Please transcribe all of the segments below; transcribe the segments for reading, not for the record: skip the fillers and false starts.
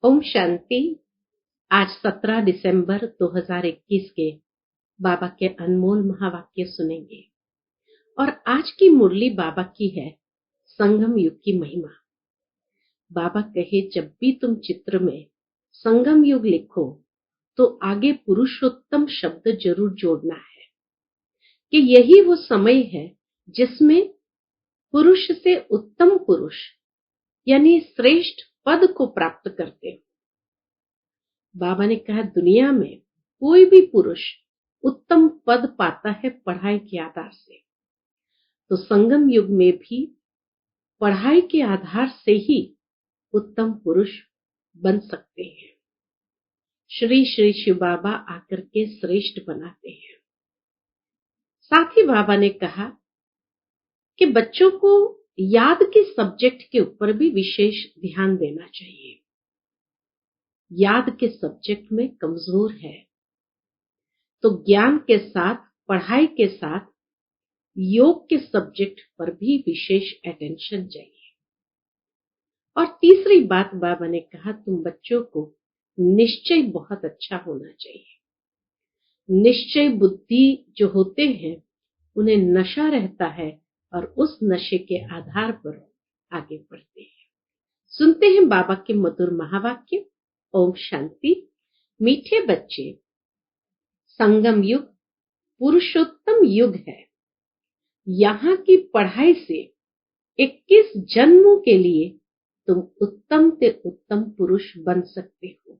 ओम शांति। आज 17 दिसंबर 2021 के बाबा के अनमोल महावाक्य सुनेंगे और आज की मुरली बाबा की है संगम युग की महिमा। बाबा कहे, जब भी तुम चित्र में संगम युग लिखो तो आगे पुरुषोत्तम शब्द जरूर जोड़ना है कि यही वो समय है जिसमें पुरुष से उत्तम पुरुष यानी श्रेष्ठ पद को प्राप्त करते हो। बाबा ने कहा, दुनिया में कोई भी पुरुष उत्तम पद पाता है पढ़ाई के आधार से, तो संगम युग में भी पढ़ाई के आधार से ही उत्तम पुरुष बन सकते हैं। श्री श्री शिव बाबा आकर के श्रेष्ठ बनाते हैं। साथ ही बाबा ने कहा कि बच्चों को याद के सब्जेक्ट के ऊपर भी विशेष ध्यान देना चाहिए। याद के सब्जेक्ट में कमजोर है तो ज्ञान के साथ पढ़ाई के साथ योग के सब्जेक्ट पर भी विशेष अटेंशन चाहिए। और तीसरी बात बाबा ने कहा, तुम बच्चों को निश्चय बहुत अच्छा होना चाहिए। निश्चय बुद्धि जो होते हैं उन्हें नशा रहता है और उस नशे के आधार पर आगे बढ़ते हैं। सुनते हैं बाबा के मधुर महावाक्य। ओम शांति। मीठे बच्चे, संगम युग पुरुषोत्तम युग है। यहाँ की पढ़ाई से 21 जन्मों के लिए तुम उत्तम से उत्तम पुरुष बन सकते हो।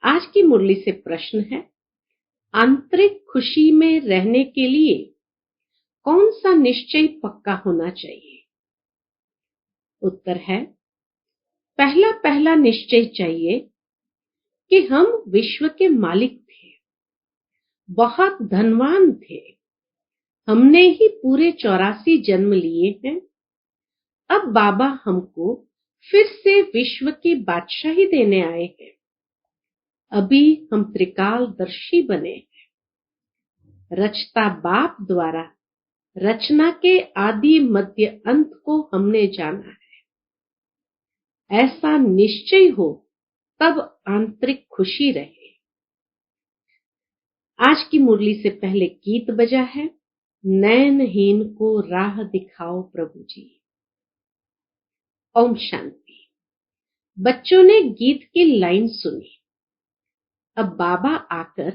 आज की मुरली से प्रश्न है, आंतरिक खुशी में रहने के लिए कौन सा निश्चय पक्का होना चाहिए? उत्तर है, पहला निश्चय चाहिए कि हम विश्व के मालिक थे, बहुत धनवान थे। हमने ही पूरे 84 जन्म लिए हैं। अब बाबा हमको फिर से विश्व की बादशाही देने आए हैं। अभी हम त्रिकालदर्शी बने हैं। रचता बाप द्वारा रचना के आदि मध्य अंत को हमने जाना है। ऐसा निश्चय हो तब आंतरिक खुशी रहे। आज की मुरली से पहले गीत बजा है, नैनहीन को राह दिखाओ प्रभु जी। ओम शांति। बच्चों ने गीत की लाइन सुनी। अब बाबा आकर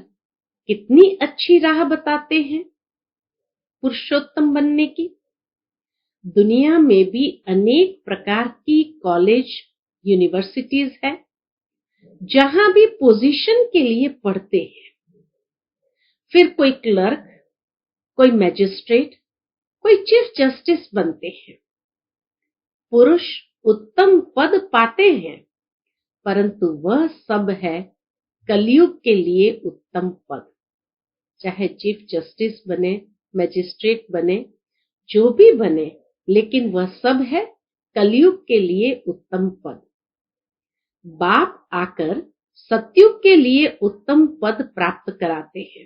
कितनी अच्छी राह बताते हैं पुरुषोत्तम बनने की। दुनिया में भी अनेक प्रकार की कॉलेज यूनिवर्सिटीज है जहां भी पोजीशन के लिए पढ़ते हैं। फिर कोई क्लर्क, कोई मैजिस्ट्रेट, कोई चीफ जस्टिस बनते हैं। पुरुष उत्तम पद पाते हैं, परंतु वह सब है कलयुग के लिए उत्तम पद। चाहे चीफ जस्टिस बने, मैजिस्ट्रेट बने, जो भी बने, लेकिन वह सब है कलयुग के लिए उत्तम पद। बाप आकर सतयुग के लिए उत्तम पद प्राप्त कराते हैं।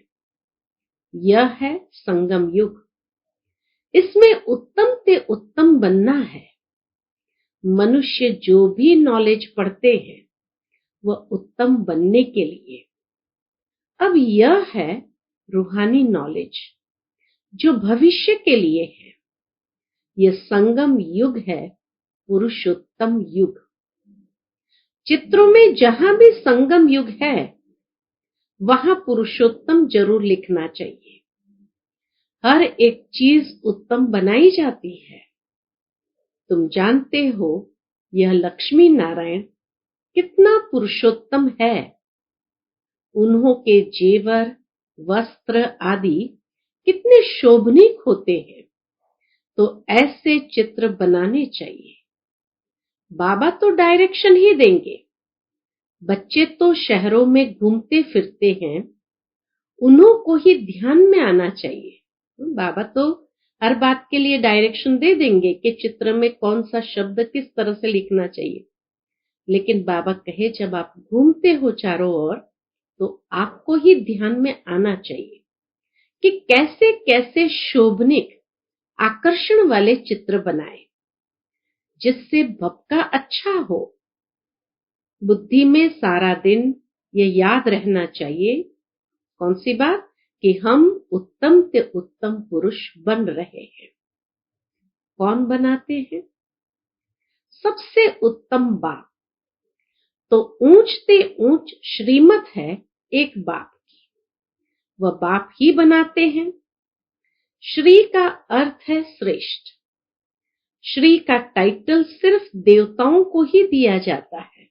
यह है संगम युग। इसमें उत्तम से उत्तम बनना है। मनुष्य जो भी नॉलेज पढ़ते हैं वह उत्तम बनने के लिए। अब यह है रूहानी नॉलेज जो भविष्य के लिए है। यह संगम युग है, पुरुषोत्तम युग। चित्रों में जहां भी संगम युग है वहां पुरुषोत्तम जरूर लिखना चाहिए। हर एक चीज उत्तम बनाई जाती है। तुम जानते हो यह लक्ष्मी नारायण कितना पुरुषोत्तम है। उन्हों के जेवर, वस्त्र आदि कितने शोभनीक होते हैं। तो ऐसे चित्र बनाने चाहिए। बाबा तो डायरेक्शन ही देंगे। बच्चे तो शहरों में घूमते फिरते हैं, उन्हों को ही ध्यान में आना चाहिए। बाबा तो हर बात के लिए डायरेक्शन दे देंगे कि चित्र में कौन सा शब्द किस तरह से लिखना चाहिए। लेकिन बाबा कहे, जब आप घूमते हो चारों ओर तो आपको ही ध्यान में आना चाहिए कि कैसे कैसे शोभनीक आकर्षण वाले चित्र बनाए जिससे भपका अच्छा हो। बुद्धि में सारा दिन ये याद रहना चाहिए, कौन सी बात, कि हम उत्तम से उत्तम पुरुष बन रहे हैं। कौन बनाते हैं? सबसे उत्तम बाप। तो ऊंच से ऊंच श्रीमत है एक बाप की, वह बाप ही बनाते हैं। श्री का अर्थ है श्रेष्ठ। श्री का टाइटल सिर्फ देवताओं को ही दिया जाता है।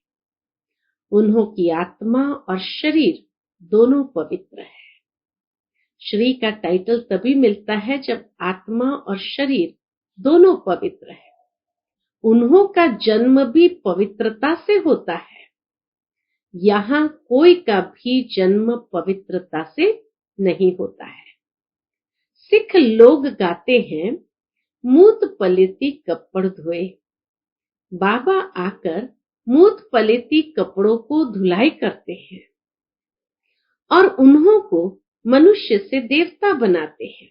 उन्हों की आत्मा और शरीर दोनों पवित्र है। श्री का टाइटल तभी मिलता है जब आत्मा और शरीर दोनों पवित्र है। उन्हों का जन्म भी पवित्रता से होता है। यहाँ कोई का भी जन्म पवित्रता से नहीं होता है। सिख लोग गाते हैं, मूत पलेती कपड़ धोए। बाबा आकर मूत पलेती कपड़ों को धुलाई करते हैं और उन्हों को मनुष्य से देवता बनाते हैं।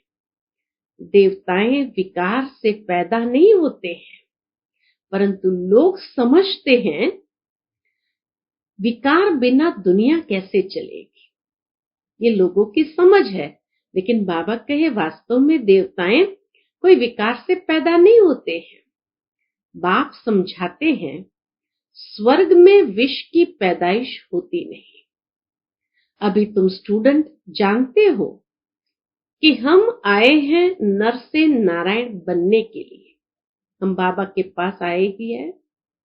देवताएं विकार से पैदा नहीं होते हैं, परंतु लोग समझते हैं विकार बिना दुनिया कैसे चलेगी। ये लोगों की समझ है, लेकिन बाबा कहे वास्तव में देवताएं कोई विकार से पैदा नहीं होते हैं। बाप समझाते हैं स्वर्ग में विष की पैदाइश होती नहीं। अभी तुम स्टूडेंट जानते हो कि हम आए हैं नर से नारायण बनने के लिए। हम बाबा के पास आए ही है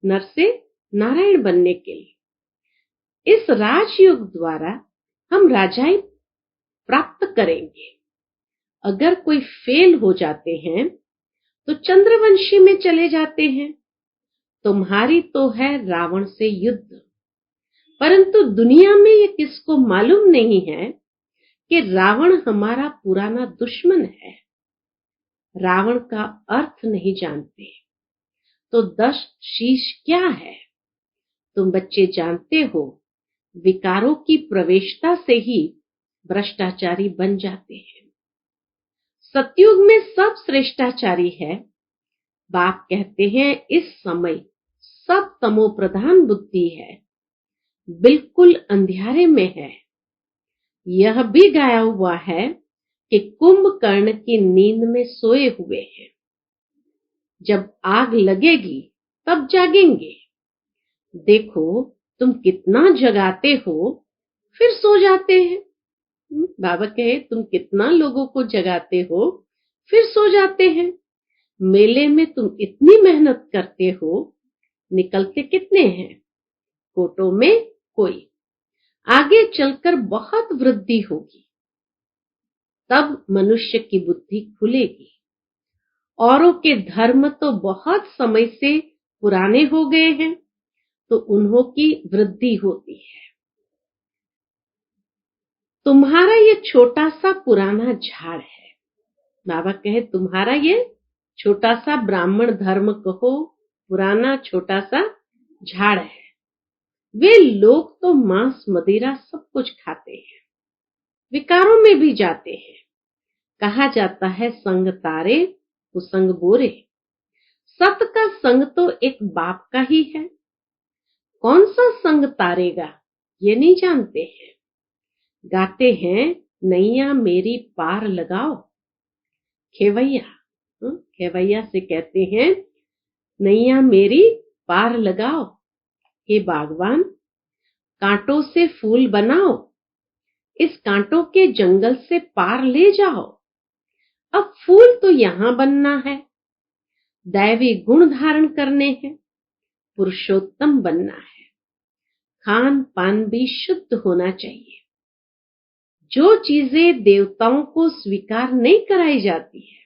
नर से नारायण बनने के लिए। इस राजयोग द्वारा हम राजाई प्राप्त करेंगे। अगर कोई फेल हो जाते हैं तो चंद्रवंशी में चले जाते हैं। तुम्हारी तो है रावण से युद्ध, परंतु दुनिया में ये किसको मालूम नहीं है कि रावण हमारा पुराना दुश्मन है। रावण का अर्थ नहीं जानते तो 10 शीश क्या है। तुम बच्चे जानते हो विकारों की प्रवेशता से ही भ्रष्टाचारी बन जाते हैं। सतयुग में सब श्रेष्ठाचारी है। बाप कहते हैं इस समय सब तमो प्रधान बुद्धि है, बिल्कुल अंधियारे में है। यह भी गाया हुआ है कि कुंभकर्ण की नींद में सोए हुए हैं। जब आग लगेगी तब जागेंगे। देखो तुम कितना जगाते हो फिर सो जाते हैं। बाबा कहे तुम कितना लोगों को जगाते हो फिर सो जाते हैं। मेले में तुम इतनी मेहनत करते हो, निकलते कितने हैं? कोटों में कोई। आगे चलकर बहुत वृद्धि होगी, तब मनुष्य की बुद्धि खुलेगी। औरों के धर्म तो बहुत समय से पुराने हो गए हैं, तो उन्हों की वृद्धि होती है। तुम्हारा ये छोटा सा पुराना झाड़ है। बाबा कहे तुम्हारा ये छोटा सा ब्राह्मण धर्म कहो, पुराना छोटा सा झाड़ है। वे लोग तो मांस मदिरा सब कुछ खाते हैं, विकारों में भी जाते हैं। कहा जाता है संग तारे कुसंग बोरे। सत का संग तो एक बाप का ही है। कौन सा संग तारेगा ये नहीं जानते हैं। गाते हैं नैया मेरी पार लगाओ। खेवैया, खेवैया से कहते हैं नैया मेरी पार लगाओ। हे बागवान, कांटों से फूल बनाओ, इस कांटों के जंगल से पार ले जाओ। अब फूल तो यहां बनना है, दैवी गुण धारण करने हैं, पुरुषोत्तम बनना है। खान पान भी शुद्ध होना चाहिए। जो चीजें देवताओं को स्वीकार नहीं कराई जाती है,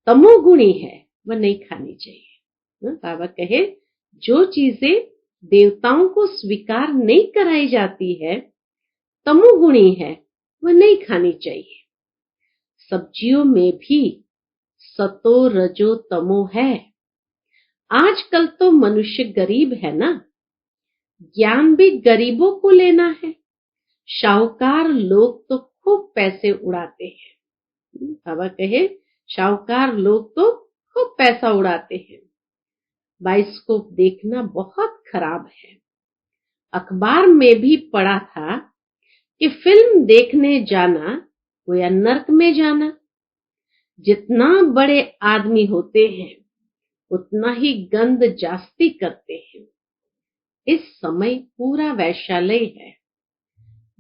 तमोगुणी है, वह नहीं खानी चाहिए। बाबा कहे जो चीजें देवताओं को स्वीकार नहीं कराई जाती है, तमोगुणी है, वह नहीं खानी चाहिए। सब्जियों में भी सतो रजो तमो है। आजकल तो मनुष्य गरीब है ना, ज्ञान भी गरीबों को लेना है। शाहूकार लोग तो खूब पैसे उड़ाते हैं। बाबा कहे शाहूकार लोग तो खूब पैसा उड़ाते हैं। बायोस्कोप देखना बहुत खराब है। अखबार में भी पढ़ा था कि फिल्म देखने जाना गोया नर्क में जाना। जितना बड़े आदमी होते हैं उतना ही गंद जास्ती करते हैं। इस समय पूरा वैश्यालय है।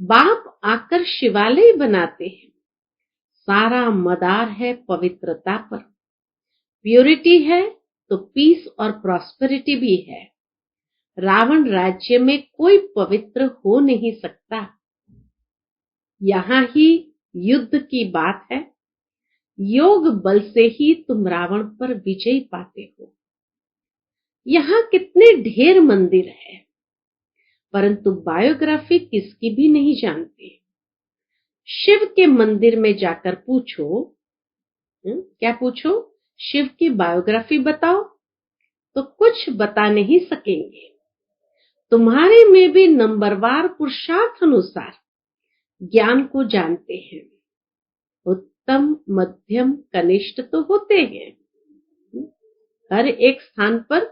बाप आकर शिवालय बनाते हैं। सारा मदार है पवित्रता पर। प्योरिटी है तो पीस और प्रॉस्पेरिटी भी है। रावण राज्य में कोई पवित्र हो नहीं सकता। यहाँ ही युद्ध की बात है। योग बल से ही तुम रावण पर विजय पाते हो। यहाँ कितने ढेर मंदिर है, परंतु बायोग्राफी किसकी भी नहीं जानते। शिव के मंदिर में जाकर पूछो, क्या पूछो, शिव की बायोग्राफी बताओ, तो कुछ बता नहीं सकेंगे। तुम्हारे में भी नंबरवार पुरुषार्थ अनुसार ज्ञान को जानते हैं। उत्तम, मध्यम, कनिष्ठ तो होते हैं। हर एक स्थान पर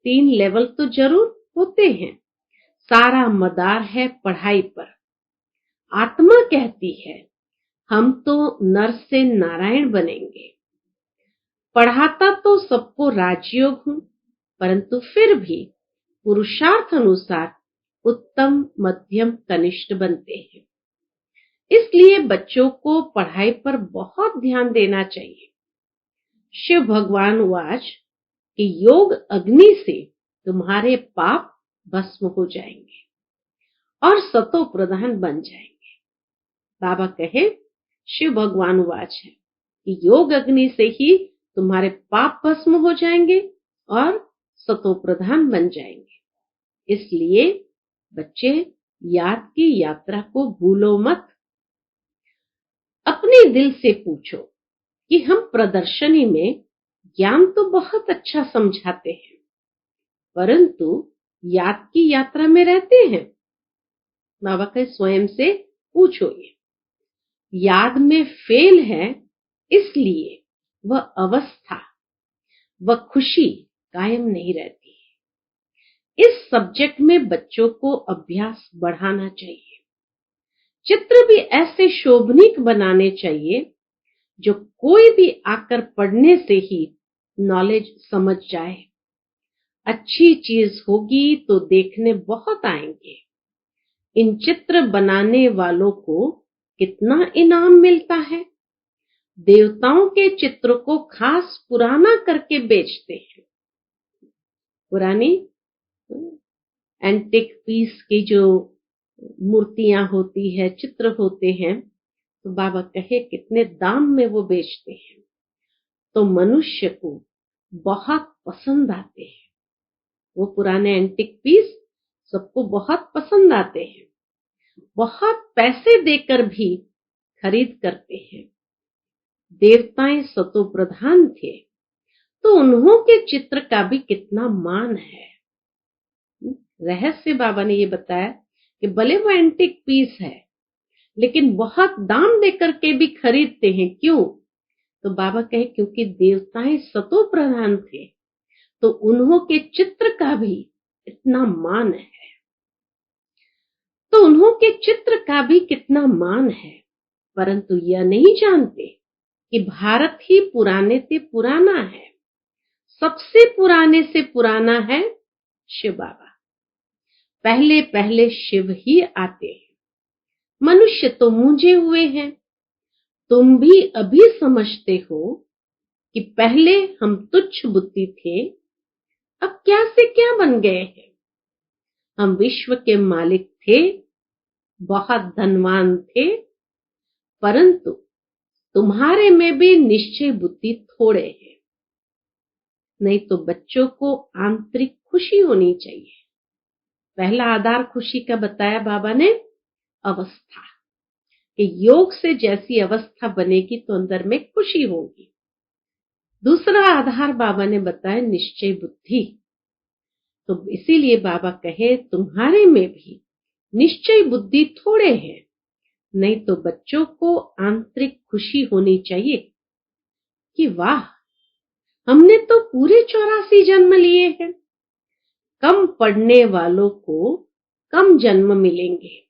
3 लेवल तो जरूर होते हैं। सारा मदार है पढ़ाई पर। आत्मा कहती है हम तो नर से नारायण बनेंगे। पढ़ाता तो सबको राजयोग हूं, परंतु फिर भी पुरुषार्थ अनुसार उत्तम, मध्यम, कनिष्ठ बनते हैं। इसलिए बच्चों को पढ़ाई पर बहुत ध्यान देना चाहिए। शिव भगवान वाच कि योग अग्नि से तुम्हारे पाप भस्म हो जाएंगे और सतो प्रधान बन जाएंगे। बाबा कहे, शिव भगवान वाच है कि योग अग्नि से ही तुम्हारे पाप भस्म हो जाएंगे और सतो प्रधान बन जाएंगे। इसलिए बच्चे याद की यात्रा को भूलो मत। अपने दिल से पूछो कि हम प्रदर्शनी में ज्ञान तो बहुत अच्छा समझाते हैं, परंतु याद की यात्रा में रहते हैं। बाबा के स्वयं से पूछो। ये याद में फेल है, इसलिए वह अवस्था, वह खुशी कायम नहीं रहती है। इस सब्जेक्ट में बच्चों को अभ्यास बढ़ाना चाहिए। चित्र भी ऐसे शोभनीक बनाने चाहिए जो कोई भी आकर पढ़ने से ही नॉलेज समझ जाए। अच्छी चीज होगी तो देखने बहुत आएंगे। इन चित्र बनाने वालों को कितना इनाम मिलता है। देवताओं के चित्र को खास पुराना करके बेचते हैं। पुरानी एंटिक पीस की जो मूर्तियां होती है, चित्र होते हैं, तो बाबा कहे कितने दाम में वो बेचते हैं। तो मनुष्य को बहुत पसंद आते हैं। वो पुराने एंटिक पीस सबको बहुत पसंद आते हैं। बहुत पैसे देकर भी खरीद करते हैं। देवताएं सतो प्रधान थे, तो उन्हों के चित्र का भी कितना मान है। रहस्य बाबा ने ये बताया कि भले वो एंटिक पीस है, लेकिन बहुत दाम देकर के भी खरीदते हैं। क्यों? तो बाबा कहे क्योंकि देवताएं सतो प्रधान थे, तो उन्हों के चित्र का भी इतना मान है। तो उन्हों के चित्र का भी कितना मान है, परंतु यह नहीं जानते कि भारत ही पुराने से पुराना है। सबसे पुराने से पुराना है शिव बाबा। पहले पहले शिव ही आते हैं। मनुष्य तो मूंझे हुए हैं। तुम भी अभी समझते हो कि पहले हम तुच्छ बुद्धि थे, अब क्या से क्या बन गए हैं। हम विश्व के मालिक थे, बहुत धनवान थे, परंतु तुम्हारे में भी निश्चय बुद्धि थोड़े है। नहीं तो बच्चों को आंतरिक खुशी होनी चाहिए। पहला आधार खुशी का बताया बाबा ने, अवस्था, कि योग से जैसी अवस्था बनेगी तो अंदर में खुशी होगी। दूसरा आधार बाबा ने बताया निश्चय बुद्धि। तो इसीलिए बाबा कहे तुम्हारे में भी निश्चय बुद्धि थोड़े हैं। नहीं तो बच्चों को आंतरिक खुशी होनी चाहिए कि वाह, हमने तो पूरे 84 जन्म लिए हैं। कम पढ़ने वालों को कम जन्म मिलेंगे।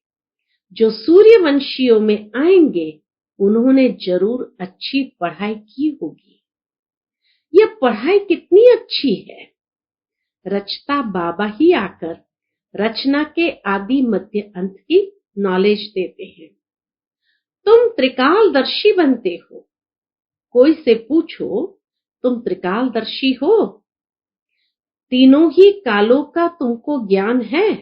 जो सूर्यवंशियों में आएंगे उन्होंने जरूर अच्छी पढ़ाई की होगी। यह पढ़ाई कितनी अच्छी है। रचता बाबा ही आकर रचना के आदि मध्य अंत की नॉलेज देते हैं। तुम त्रिकालदर्शी बनते हो। कोई से पूछो तुम त्रिकालदर्शी हो? तीनों ही कालों का तुमको ज्ञान है?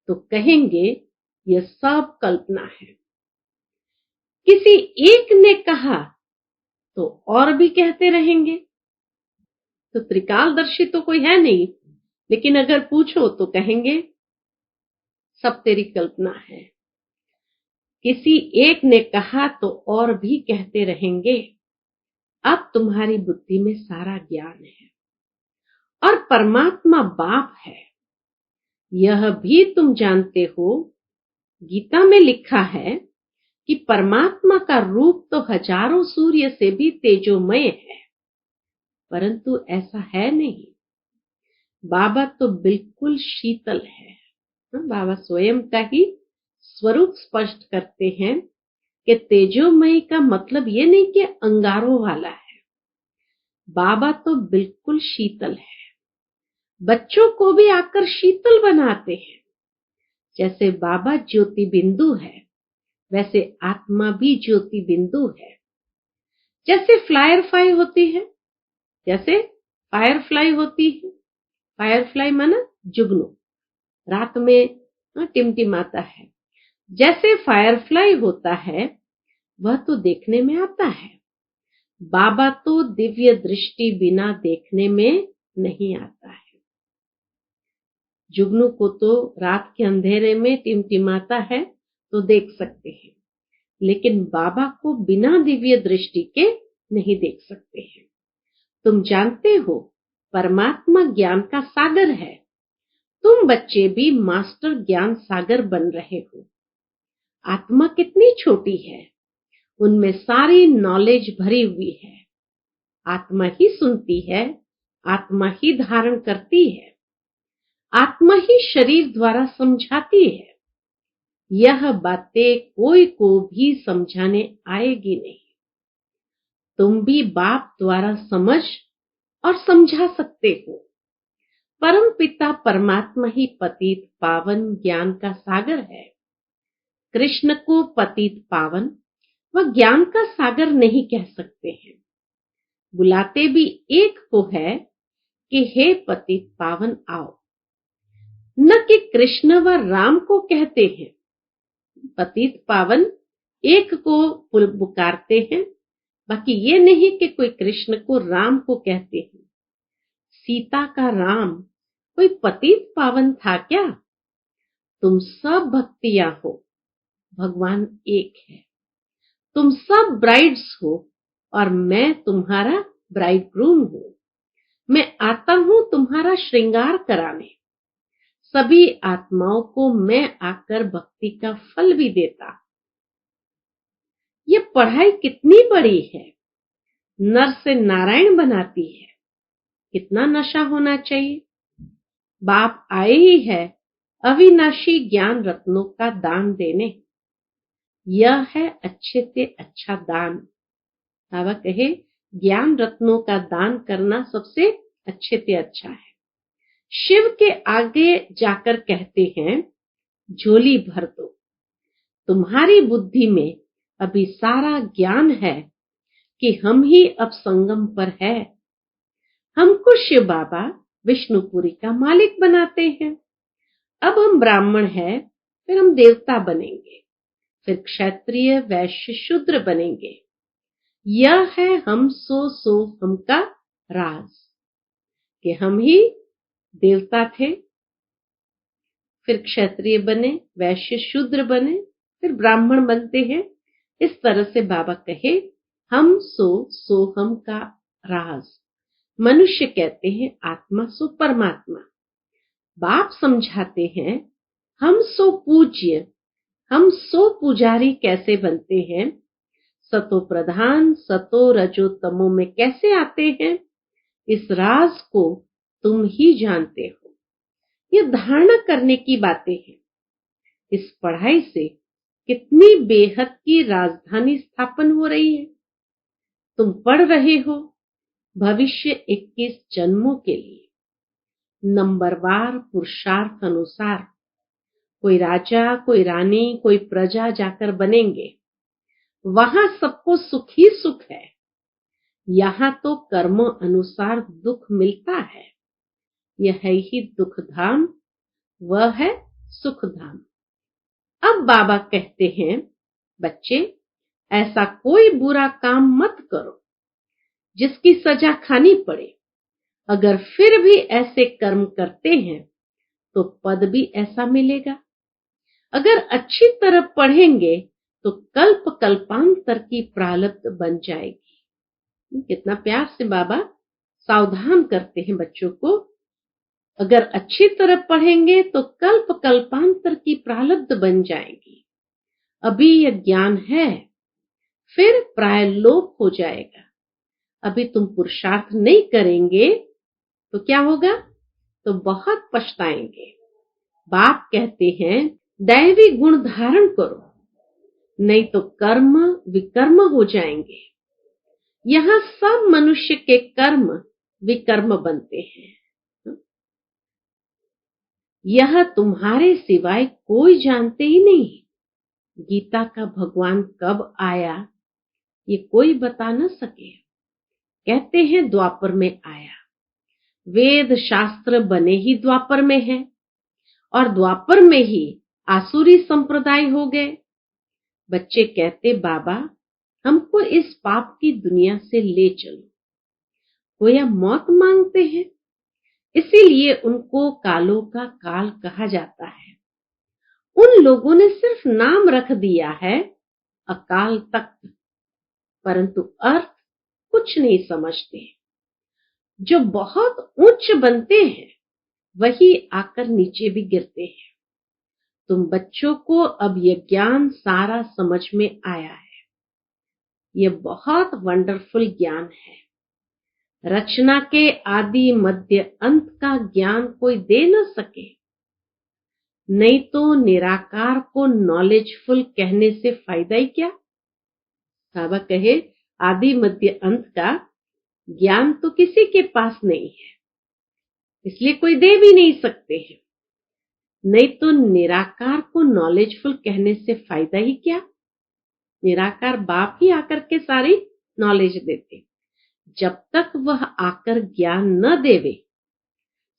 तो कहेंगे यह सब कल्पना है। किसी एक ने कहा तो और भी कहते रहेंगे। तो त्रिकालदर्शी तो कोई है नहीं, लेकिन अगर पूछो तो कहेंगे सब तेरी कल्पना है। किसी एक ने कहा तो और भी कहते रहेंगे। अब तुम्हारी बुद्धि में सारा ज्ञान है और परमात्मा बाप है, यह भी तुम जानते हो। गीता में लिखा है कि परमात्मा का रूप तो हजारों सूर्य से भी तेजोमय है, परंतु ऐसा है नहीं। बाबा तो बिल्कुल शीतल है। बाबा स्वयं का ही स्वरूप स्पष्ट करते हैं कि तेजोमय का मतलब ये नहीं कि अंगारों वाला है। बाबा तो बिल्कुल शीतल है। बच्चों को भी आकर शीतल बनाते हैं। जैसे बाबा ज्योति बिंदु है, वैसे आत्मा भी ज्योति बिंदु है। जैसे फायरफ्लाई होती है, जैसे फायरफ्लाई होती है। फायरफ्लाई माना जुगनू, रात में टिमटिमाता है। जैसे फायरफ्लाई होता है वह तो देखने में आता है। बाबा तो दिव्य दृष्टि बिना देखने में नहीं आता है। जुगनू को तो रात के अंधेरे में टिमटिमाता है तो देख सकते हैं, लेकिन बाबा को बिना दिव्य दृष्टि के नहीं देख सकते हैं। तुम जानते हो परमात्मा ज्ञान का सागर है। तुम बच्चे भी मास्टर ज्ञान सागर बन रहे हो। आत्मा कितनी छोटी है, उनमें सारी नॉलेज भरी हुई है। आत्मा ही सुनती है, आत्मा ही धारण करती है, आत्मा ही शरीर द्वारा समझाती है। यह बातें कोई को भी समझाने आएगी नहीं। तुम भी बाप द्वारा समझ और समझा सकते हो। परम पिता परमात्मा ही पतित पावन ज्ञान का सागर है। कृष्ण को पतित पावन व ज्ञान का सागर नहीं कह सकते हैं। बुलाते भी एक को है कि हे पतित पावन आओ, न कि कृष्ण व राम को कहते हैं। पतित पावन एक को पुकारते हैं, बाकी ये नहीं कि कोई कृष्ण को राम को कहते हैं। सीता का राम कोई पतित पावन था क्या? तुम सब भक्तियां हो, भगवान एक है। तुम सब ब्राइड्स हो और मैं तुम्हारा ब्राइडग्रूम हूं। मैं आता हूं तुम्हारा श्रृंगार कराने। सभी आत्माओं को मैं आकर भक्ति का फल भी देता। ये पढ़ाई कितनी बड़ी है, नर से नारायण बनाती है। कितना नशा होना चाहिए। बाप आए ही है अविनाशी ज्ञान रत्नों का दान देने। यह है अच्छे से अच्छा दान। बाबा कहे ज्ञान रत्नों का दान करना सबसे अच्छे से अच्छा है। शिव के आगे जाकर कहते हैं झोली भर दो। तुम्हारी बुद्धि में अभी सारा ज्ञान है कि हम ही अब संगम पर है। हमको शिव बाबा विष्णुपुरी का मालिक बनाते हैं। अब हम ब्राह्मण हैं, फिर हम देवता बनेंगे, फिर क्षत्रिय वैश्य शूद्र बनेंगे। यह है हम सो हम का राज कि हम ही देवता थे, फिर क्षत्रिय बने, वैश्य शूद्र बने, फिर ब्राह्मण बनते हैं। इस तरह से बाबा कहे हम सो हम का राज। मनुष्य कहते हैं आत्मा सो परमात्मा। बाप समझाते हैं हम सो पूज्य, हम सो पुजारी कैसे बनते हैं। सतो प्रधान सतो रजो तमो में कैसे आते हैं। इस राज को तुम ही जानते हो। ये धारणा करने की बातें हैं। इस पढ़ाई से कितनी बेहद की राजधानी स्थापन हो रही है। तुम पढ़ रहे हो भविष्य 21 जन्मों के लिए नंबरवार पुरुषार्थ अनुसार कोई राजा, कोई रानी, कोई प्रजा जाकर बनेंगे। वहां सबको सुख ही सुख है। यहाँ तो कर्म अनुसार दुख मिलता है। यह है ही दुख धाम, वह है सुख धाम। अब बाबा कहते हैं, बच्चे ऐसा कोई बुरा काम मत करो जिसकी सजा खानी पड़े। अगर फिर भी ऐसे कर्म करते हैं तो पद भी ऐसा मिलेगा। अगर अच्छी तरह पढ़ेंगे तो कल्प कल्पांतर की प्रारब्ध बन जाएगी। कितना प्यार से बाबा सावधान करते हैं बच्चों को। अगर अच्छी तरह पढ़ेंगे तो कल्प कल्पांतर की प्रारब्ध बन जाएगी। अभी यह ज्ञान है, फिर प्रायलोप हो जाएगा। अभी तुम पुरुषार्थ नहीं करेंगे तो क्या होगा? तो बहुत पछताएंगे। बाप कहते हैं दैवी गुण धारण करो, नहीं तो कर्म विकर्म हो जाएंगे। यहाँ सब मनुष्य के कर्म विकर्म बनते हैं। यह तुम्हारे सिवाय कोई जानते ही नहीं। गीता का भगवान कब आया ये कोई बता न सके। कहते हैं द्वापर में आया। वेद शास्त्र बने ही द्वापर में है और द्वापर में ही आसुरी संप्रदाय हो गए। बच्चे कहते बाबा हमको इस पाप की दुनिया से ले चलो। वो यह मौत मांगते हैं, इसीलिए उनको कालों का काल कहा जाता है। उन लोगों ने सिर्फ नाम रख दिया है अकाल तख्त, परंतु अर्थ कुछ नहीं समझते। जो बहुत उच्च बनते हैं वही आकर नीचे भी गिरते हैं। तुम बच्चों को अब यह ज्ञान सारा समझ में आया है। यह बहुत वंडरफुल ज्ञान है। रचना के आदि मध्य अंत का ज्ञान कोई दे न सके। नहीं तो निराकार को नॉलेजफुल कहने से फायदा ही क्या? बाबा कहे आदि मध्य अंत का ज्ञान तो किसी के पास नहीं है, इसलिए कोई दे भी नहीं सकते हैं। नहीं तो निराकार को नॉलेजफुल कहने से फायदा ही क्या? निराकार बाप ही आकर के सारी नॉलेज देते। जब तक वह आकर ज्ञान न देवे,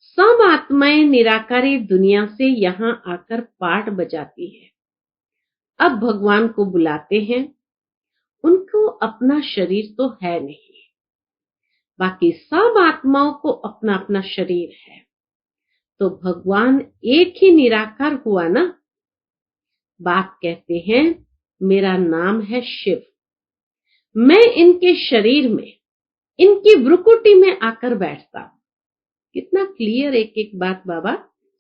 सब आत्माएं निराकारी दुनिया से यहाँ आकर पाठ बजाती है। अब भगवान को बुलाते हैं। उनको अपना शरीर तो है नहीं, बाकी सब आत्माओं को अपना अपना शरीर है। तो भगवान एक ही निराकार हुआ ना। बाप कहते हैं मेरा नाम है शिव। मैं इनके शरीर में, इनकी भ्रुकुटी में आकर बैठता हूं। कितना क्लियर एक एक बात बाबा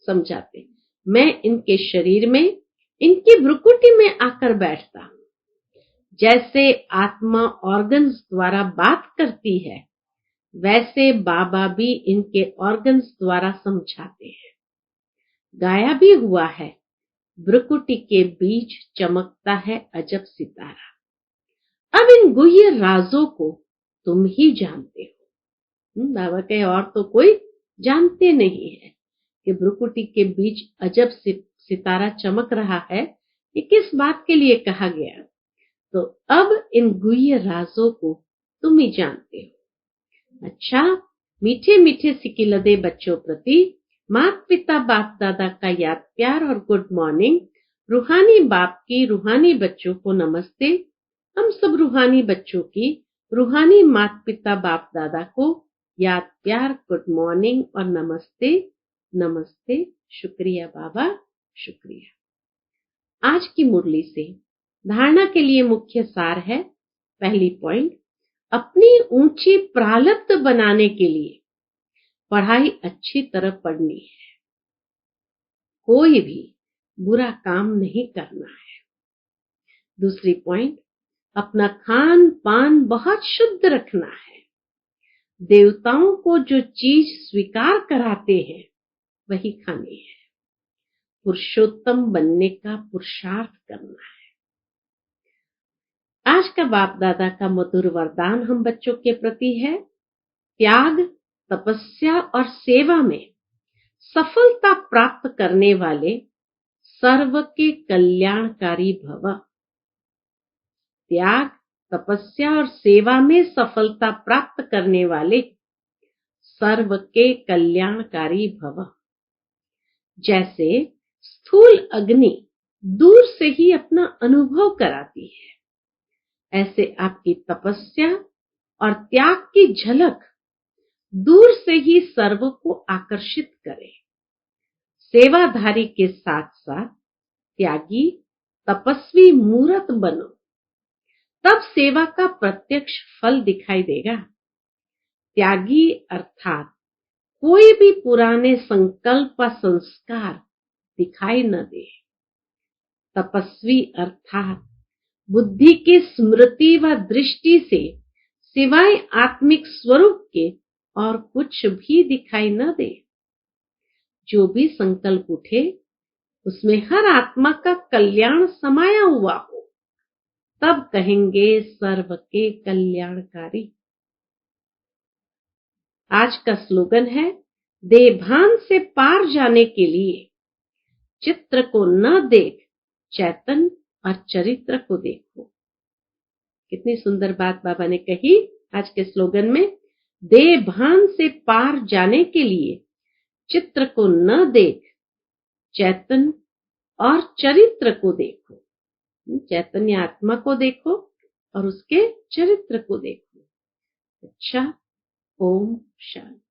समझाते। मैं इनके शरीर में, इनकी भ्रुकुटी में आकर बैठता हूं। जैसे आत्मा ऑर्गन्स द्वारा बात करती है, वैसे बाबा भी इनके ऑर्गन्स द्वारा समझाते हैं। गाया भी हुआ है, भ्रुकुटी के बीच चमकता है अजब सितारा। अब इन गुह्य राजों को तुम ही जानते हो। बाबा कहे और तो कोई जानते नहीं है कि भ्रुकुटी के बीच अजब सितारा चमक रहा है। ये किस बात के लिए कहा गया? तो अब इन गुह्य राजों को तुम ही जानते हो। अच्छा, मीठे मीठे सिकिलदे बच्चों प्रति माता पिता बाप दादा का याद प्यार और गुड मॉर्निंग। रूहानी बाप की रूहानी बच्चों को नमस्ते। हम सब रूहानी बच्चों की रूहानी माता पिता बाप दादा को याद प्यार गुड मॉर्निंग और नमस्ते नमस्ते। शुक्रिया बाबा, शुक्रिया। आज की मुरली से धारणा के लिए मुख्य सार है। पहली पॉइंट, अपनी ऊंची प्रारब्ध बनाने के लिए पढ़ाई अच्छी तरह पढ़नी है। कोई भी बुरा काम नहीं करना है। दूसरी पॉइंट, अपना खान पान बहुत शुद्ध रखना है। देवताओं को जो चीज स्वीकार कराते हैं वही खानी है। पुरुषोत्तम बनने का पुरुषार्थ करना है। आज का बाप दादा का मधुर वरदान हम बच्चों के प्रति है, त्याग, तपस्या और सेवा में सफलता प्राप्त करने वाले सर्व के कल्याणकारी भव। त्याग, तपस्या और सेवा में सफलता प्राप्त करने वाले सर्व के कल्याणकारी भव। जैसे स्थूल अग्नि दूर से ही अपना अनुभव कराती है, ऐसे आपकी तपस्या और त्याग की झलक दूर से ही सर्व को आकर्षित करे। सेवाधारी के साथ साथ त्यागी, तपस्वी मूर्त बनो, तब सेवा का प्रत्यक्ष फल दिखाई देगा। त्यागी अर्थात कोई भी पुराने संकल्प व संस्कार दिखाई न दे। तपस्वी अर्थात बुद्धि की स्मृति व दृष्टि से सिवाय आत्मिक स्वरूप के और कुछ भी दिखाई न दे। जो भी संकल्प उठे उसमें हर आत्मा का कल्याण समाया हुआ हो, तब कहेंगे सर्व के कल्याणकारी। आज का स्लोगन है, देभान से पार जाने के लिए चित्र को न देख, चैतन्य और चरित्र को देखो। कितनी सुंदर बात बाबा ने कही आज के स्लोगन में। देभान से पार जाने के लिए चित्र को न देख, चैतन्य और चरित्र को देखो। चैतन्य आत्मा को देखो और उसके चरित्र को देखो। अच्छा, ओम शांति।